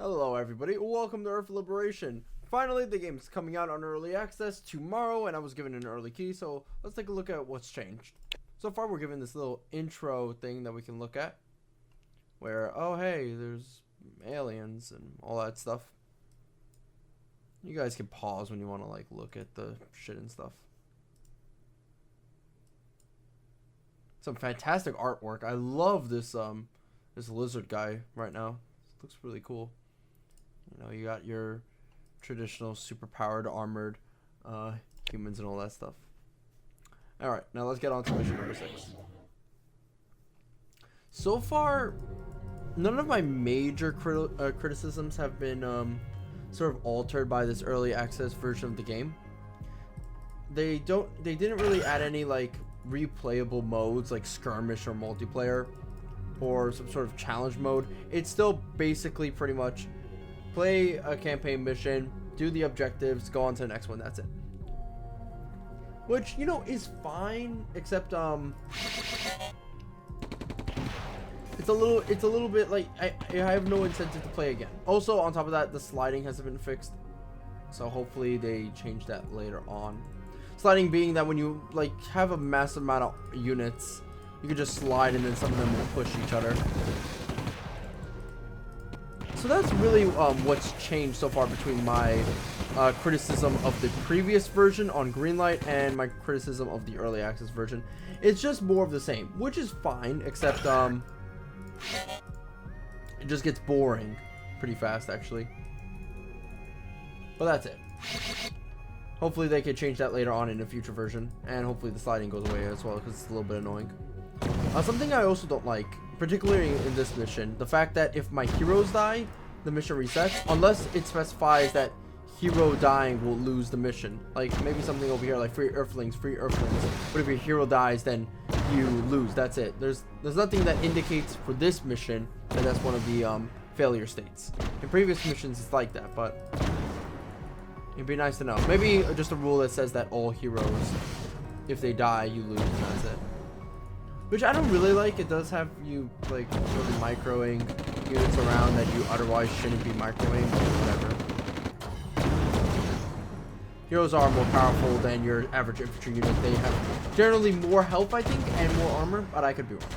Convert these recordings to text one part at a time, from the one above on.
Hello everybody, welcome to Earth Liberation. Finally, the game's coming out on early access tomorrow, and I was given an early key, so let's take a look at what's changed. So far, we're given this little intro thing that we can look at, where, oh hey, there's aliens and all that stuff. You guys can pause when you want to like look at the shit and stuff. Some fantastic artwork. I love this this lizard guy right now. It looks really cool. You know, you got your traditional super-powered armored humans and all that stuff. Alright, now let's get on to mission number 6. So far, none of my major criticisms have been sort of altered by this early access version of the game. They didn't really add any like replayable modes like skirmish or multiplayer or some sort of challenge mode. It's still basically pretty much play a campaign mission, do the objectives, go on to the next one. That's it. Which, you know, is fine, except it's a little bit like I have no incentive to play again. Also, on top of that, the sliding hasn't been fixed, so hopefully they change that later on. Sliding being that when you like have a massive amount of units, you can just slide and then some of them will push each other. So that's really what's changed so far between my criticism of the previous version on Greenlight and my criticism of the early access version. It's just more of the same, which is fine, except it just gets boring pretty fast actually. But that's it. Hopefully they can change that later on in a future version, and hopefully the sliding goes away as well because it's a little bit annoying. Something I also don't like, particularly in this mission, the fact that if my heroes die, the mission resets, unless it specifies that hero dying will lose the mission. Like maybe something over here like free Earthlings, but if your hero dies, then you lose. That's it. There's nothing that indicates for this mission that that's one of the failure states. In previous missions it's like that, but it'd be nice to know. Maybe just a rule that says that all heroes, if they die, you lose, and that's it. Which I don't really like. It does have you like sort of microing units around that you otherwise shouldn't be microing, but whatever. Heroes are more powerful than your average infantry unit. They have generally more health, I think, and more armor, but I could be wrong.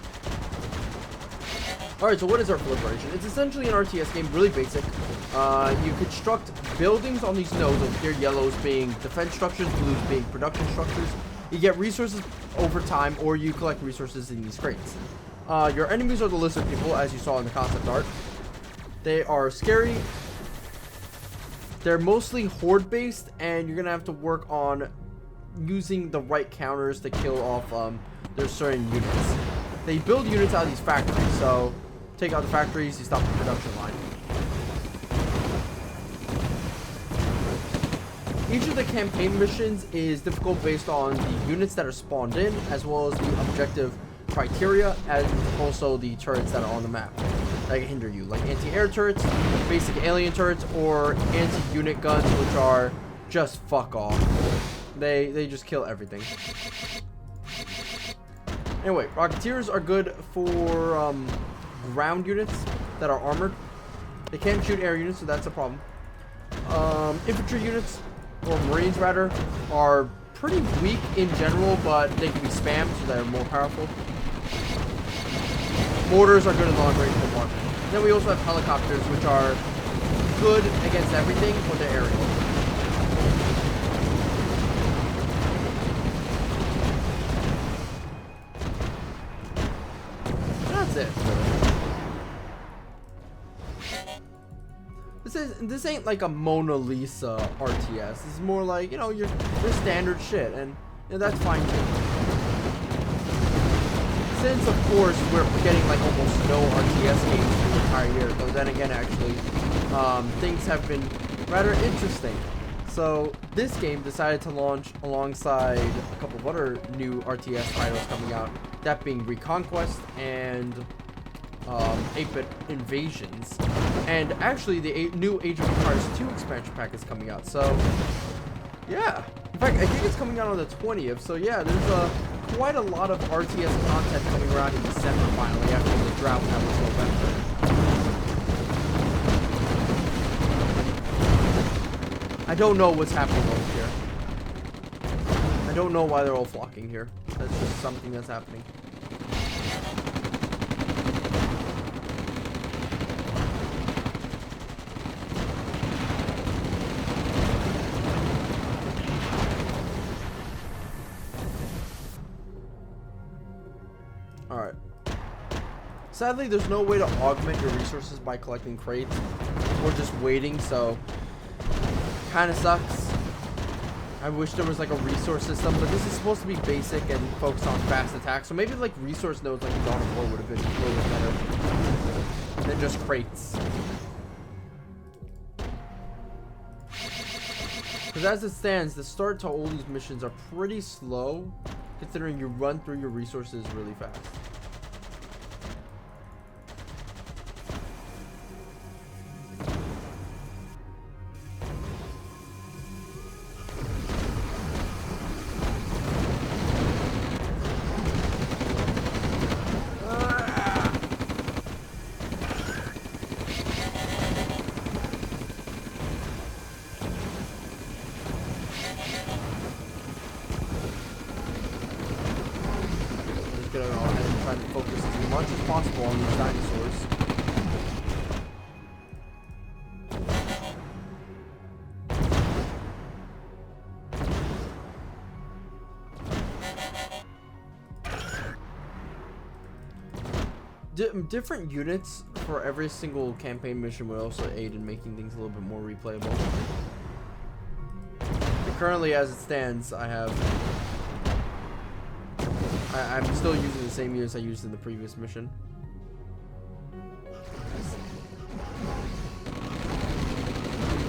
Alright, so what is Earth Liberation? It's essentially an RTS game, really basic. You construct buildings on these nodes, over here yellows being defense structures, blues being production structures. You get resources over time, or you collect resources in these crates. Your enemies are the lizard people, as you saw in the concept art. They are scary. They're mostly horde based, and you're gonna have to work on using the right counters to kill off their certain units. They build units out of these factories, so take out the factories, you stop the production line. Each of the campaign missions is difficult based on the units that are spawned in, as well as the objective criteria, and also the turrets that are on the map that can hinder you, like anti-air turrets, basic alien turrets, or anti-unit guns, which are just fuck off. They just kill everything. Anyway, Rocketeers are good for ground units that are armored. They can't shoot air units, so that's a problem. Infantry units, or Marines rather, are pretty weak in general, but they can be spammed, so they're more powerful. Mortars are good in long range bombardment. Then we also have helicopters, which are good against everything, but they're aerial. That's it. This ain't like a Mona Lisa RTS. This is more like, you know, your standard shit, and you know, that's fine too. Since of course we're getting like almost no RTS games for the entire year, though then again actually things have been rather interesting. So this game decided to launch alongside a couple of other new RTS titles coming out, that being Reconquest and 8-bit Invasions, and actually the new Age of Empires 2 expansion pack is coming out. So yeah, in fact I think it's coming out on the 20th. So yeah, there's quite a lot of RTS content coming around in December finally, after the drought that was November. I don't know what's happening over here. I don't know why they're all flocking here. That's just something that's happening. Alright. Sadly, there's no way to augment your resources by collecting crates or just waiting, so kind of sucks. I wish there was like a resource system, but this is supposed to be basic and focused on fast attacks, so maybe like resource nodes like Dawn of War would have been a little bit better than just crates. Because as it stands, the start to all these missions are pretty slow, considering you run through your resources really fast. Trying to focus as much as possible on these dinosaurs. Different units for every single campaign mission would also aid in making things a little bit more replayable. And currently, as it stands, I'm still using the same units I used in the previous mission.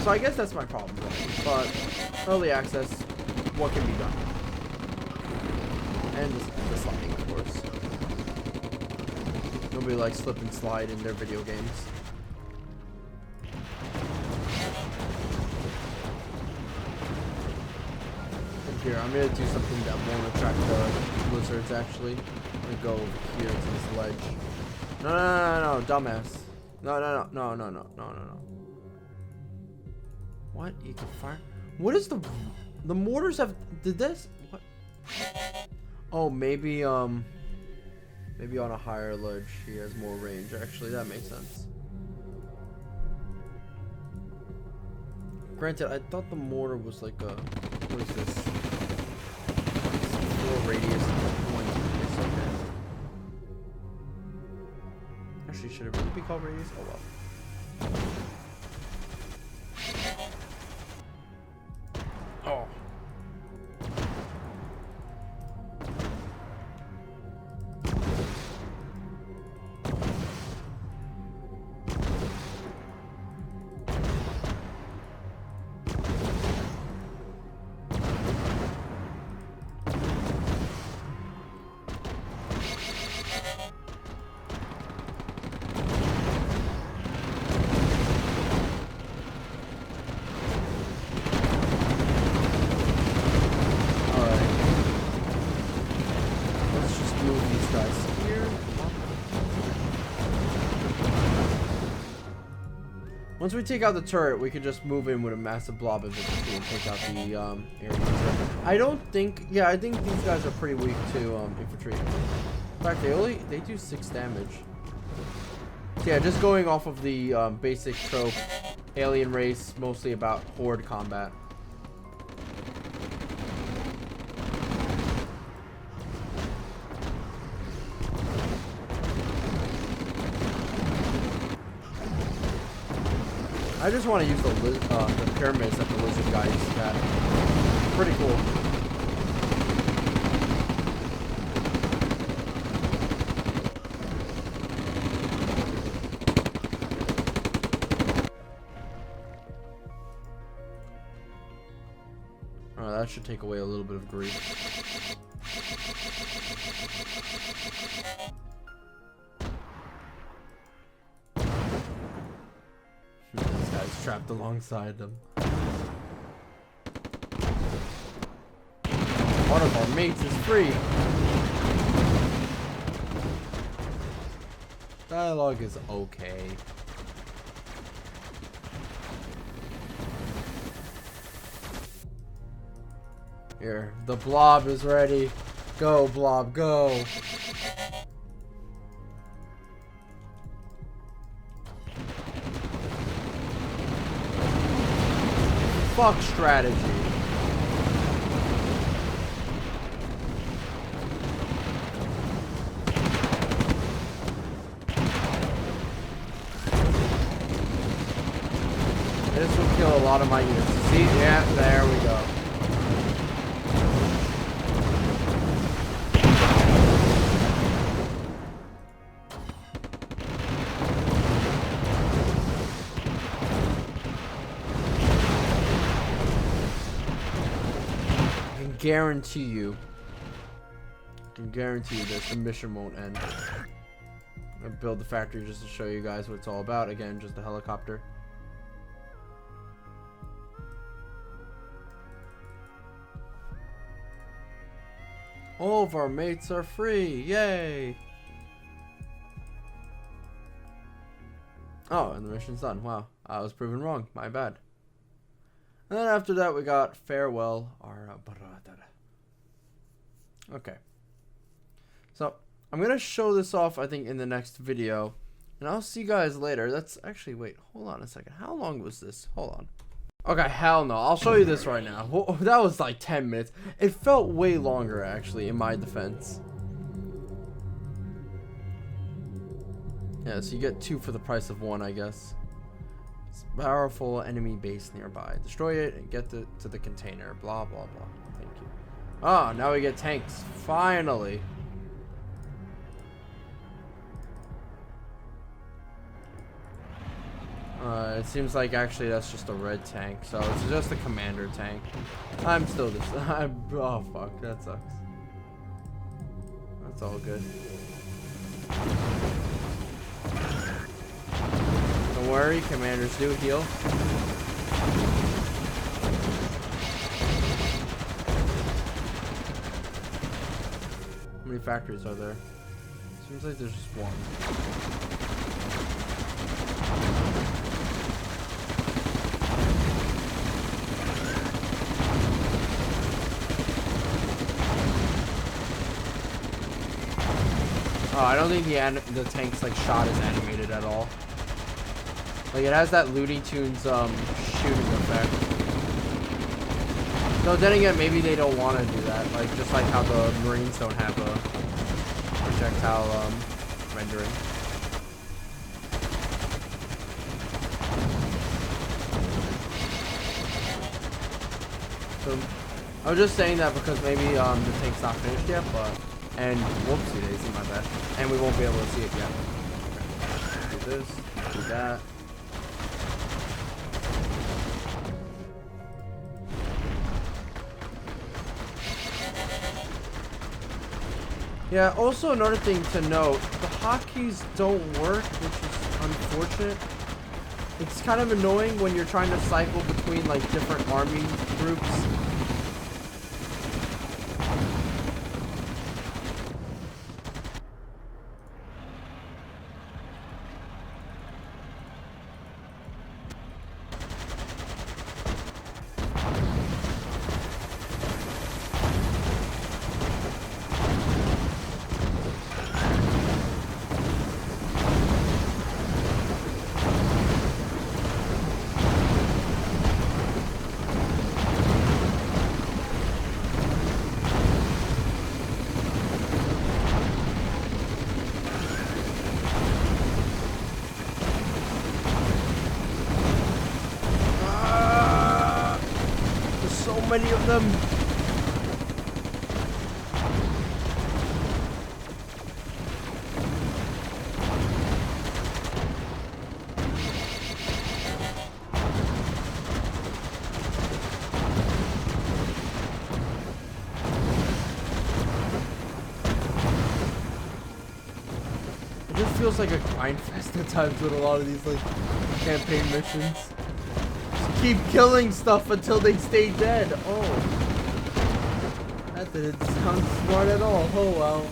So I guess that's my problem, but early access, what can be done? And the sliding, of course. Nobody likes slip and slide in their video games. Here, I'm gonna do something that won't attract the lizards. Actually, I'm gonna go over here to this ledge. No, dumbass. No. What? You can fire? What is the mortars have? Did this? What? Oh, maybe on a higher ledge he has more range. Actually, that makes sense. Granted, I thought the mortar was like a. What is this? Radius of 20. It's okay. Actually, should it really be called radius? Oh well. Oh. Once we take out the turret, we can just move in with a massive blob of infantry and take out the area. I don't think, yeah, I think these guys are pretty weak to infantry. In fact, they do 6 damage. So yeah, just going off of the basic trope, alien race, mostly about horde combat. I just want to use the pyramids that the lizard guys had. Pretty cool. Alright, that should take away a little bit of grief. Trapped alongside them. One of our mates is free. Dialogue is okay. Here, the blob is ready. Go, blob, go. Fuck strategy. This will kill a lot of my units. See? Yeah, there we go. I can guarantee you this, the mission won't end. I build the factory just to show you guys what it's all about. Again, just a helicopter. All of our mates are free, yay! Oh, and the mission's done. Wow, I was proven wrong. My bad. And then after that, we got farewell. Okay. So, I'm going to show this off, I think, in the next video. And I'll see you guys later. That's actually, wait, hold on a second. How long was this? Hold on. Okay, hell no. I'll show you this right now. That was like 10 minutes. It felt way longer, actually, in my defense. Yeah, so you get 2 for the price of 1, I guess. Powerful enemy base nearby. Destroy it and get to the container. Blah, blah, blah. Thank you. Ah, now we get tanks. Finally. It seems like actually that's just a red tank. So it's just a commander tank. I'm still this. Oh, fuck. That sucks. That's all good. Don't worry, commanders do heal. How many factories are there? Seems like there's just one. Oh, I don't think the tank's like shot is animated at all. Like it has that Looney Tunes shooting effect. No, then again, maybe they don't want to do that. Like just like how the Marines don't have a projectile rendering. So I was just saying that because maybe the tank's not finished yet, but whoopsie daisy, my bad. And we won't be able to see it yet. Okay. Do this, do that. Yeah, also another thing to note, the hotkeys don't work, which is unfortunate. It's kind of annoying when you're trying to cycle between like different army groups. Many of them. It just feels like a grind fest at times with a lot of these like campaign missions. Keep killing stuff until they stay dead. Oh. That didn't sound smart at all. Oh well.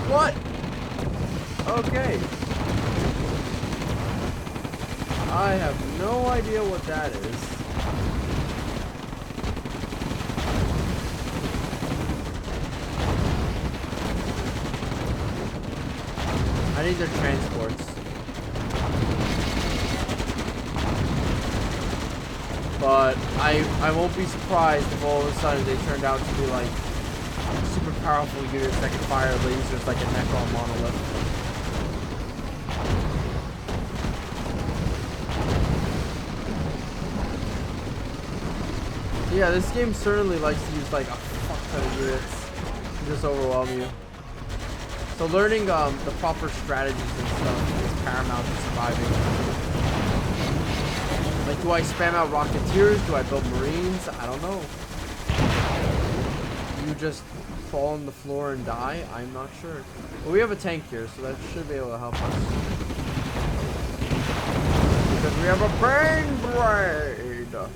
What? Okay. I have no idea what that is. need their transports. But I won't be surprised if all of a sudden they turned out to be like super powerful units that can fire lasers like a Necron monolith. Yeah, this game certainly likes to use like a fuck ton of units to just overwhelm you. So learning the proper strategies and stuff is paramount to surviving. Like, do I spam out Rocketeers? Do I build Marines? I don't know. You just fall on the floor and die? I'm not sure. But we have a tank here, so that should be able to help us. Because we have a brain braid!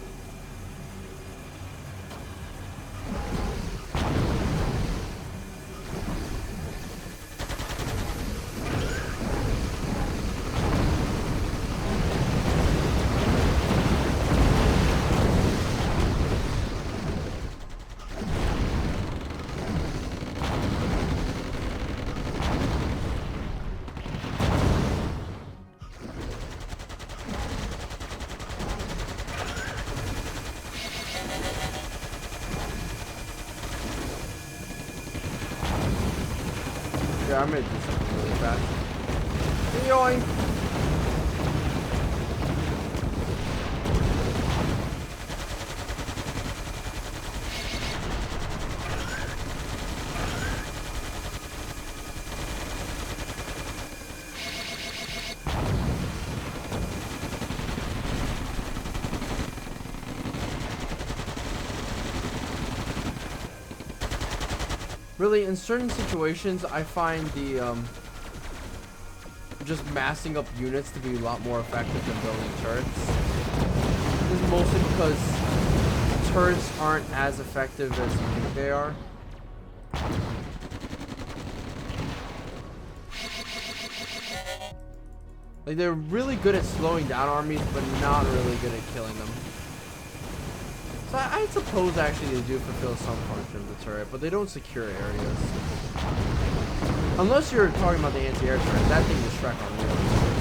Yeah, I'm gonna do something really fast. Yoink! Really, in certain situations, I find the just massing up units to be a lot more effective than building turrets. This is mostly because turrets aren't as effective as you think they are. Like, they're really good at slowing down armies, but not really good at killing them. So I suppose actually they do fulfill some function of the turret, but they don't secure areas. Unless you're talking about the anti-air turret, that thing is Shrek on wheels.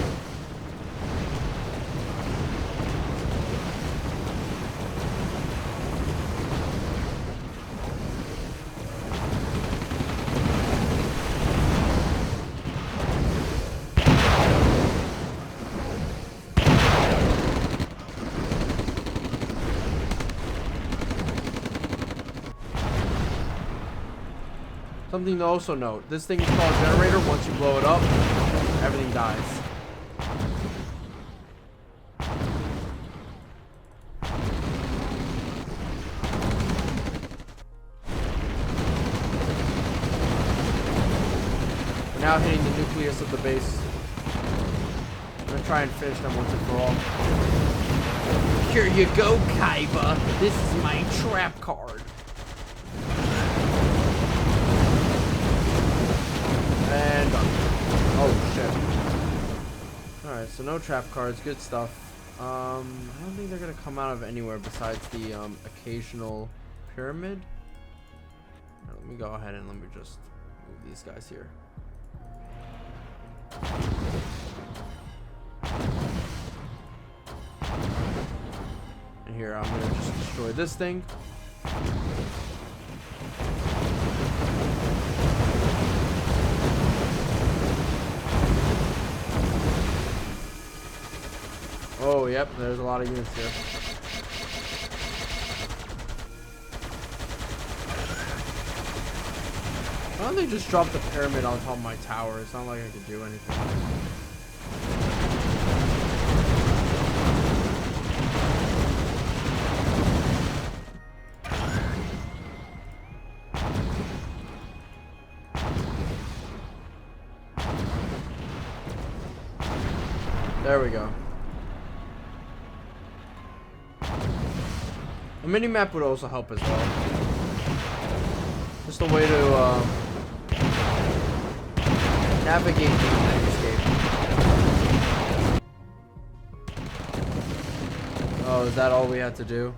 Something to also note, this thing is called a generator. Once you blow it up, everything dies. We're now hitting the nucleus of the base. I'm gonna try and finish them once and for all. Here you go, Kaiba. This is my trap card. And done. Oh shit. Alright, so no trap cards, good stuff. I don't think they're gonna come out of anywhere besides the occasional pyramid. Right, let me go ahead and let me just move these guys here. And here I'm gonna just destroy this thing. Oh, yep, there's a lot of units here. Why don't they just drop the pyramid on top of my tower? It's not like I could do anything. There we go. A mini-map would also help as well. Just a way to navigate the landscape. Oh, is that all we had to do?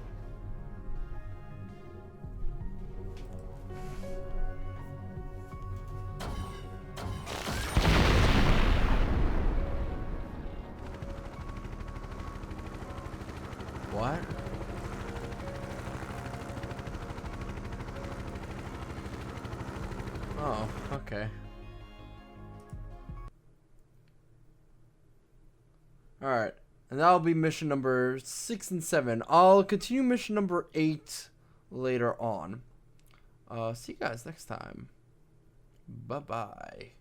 What? Oh, okay. Alright. And that'll be mission number 6 and 7. I'll continue mission number 8 later on. See you guys next time. Bye-bye.